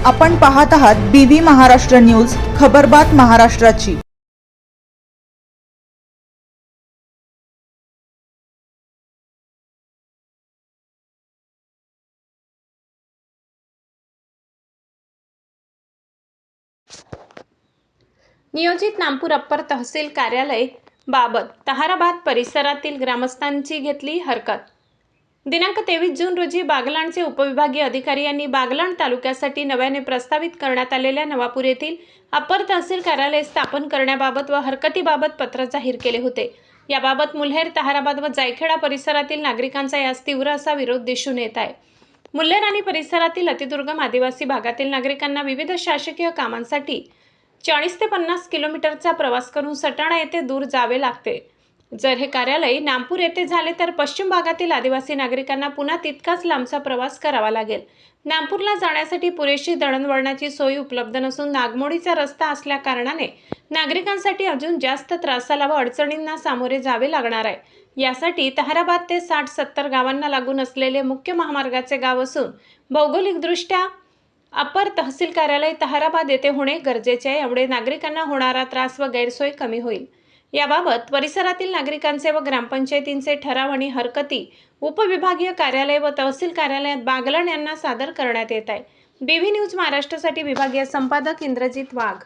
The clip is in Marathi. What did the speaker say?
आपण पाहत आहात BV महाराष्ट्र न्यूज, खबरबात महाराष्ट्राची। नियोजित नामपूर अप्पर तहसील कार्यालय बाबत ताहराबाद परिसरातील ग्रामस्थांची घेतली हरकत। दिनांक 23 जून रोजी बागलाणचे उपविभागीय अधिकारी यांनी बागलाण तालुक्यासाठी नव्याने प्रस्तावित करण्यात आलेल्या नवापूर येथील अप्पर तहसील कार्यालय स्थापन करण्याबाबत व हरकतीबाबत पत्र जाहीर केले होते। याबाबत मुल्हेर, ताहराबाद व जायखेडा परिसरातील नागरिकांचा यास तीव्र असा विरोध दिसून येत आहे। मुल्हेर आणि परिसरातील अतिदुर्गम आदिवासी भागातील नागरिकांना विविध शासकीय कामांसाठी 40 ते 50 किलोमीटरचा प्रवास करून सटाणा येथे दूर जावे लागते। जर हे कार्यालय नामपूर येथे झाले तर पश्चिम भागातील आदिवासी नागरिकांना पुन्हा तितकाच लांबचा प्रवास करावा लागेल। नामपूरला जाण्यासाठी पुरेशी दळणवळणाची सोय उपलब्ध नसून नागमोडीचा रस्ता असल्या कारणाने नागरिकांसाठी अजून जास्त त्रासाला व अडचणींना सामोरे जावे लागणार आहे। यासाठी ताहराबाद ते 60-70 गावांना लागून असलेले मुख्य महामार्गाचे गाव असून भौगोलिकदृष्ट्या अप्पर तहसील कार्यालय ताहराबाद येथे होणे गरजेचे आहे। यामुळे नागरिकांना होणारा त्रास व गैरसोय कमी होईल। याबाबत परिसरातील नागरिकांचे व ग्रामपंचायतींचे ठराव आणि हरकती उपविभागीय कार्यालय व तहसील कार्यालयात बागलाण यांना सादर करण्यात येत आहे। BV न्यूज महाराष्ट्रासाठी विभागीय संपादक इंद्रजित वाघ।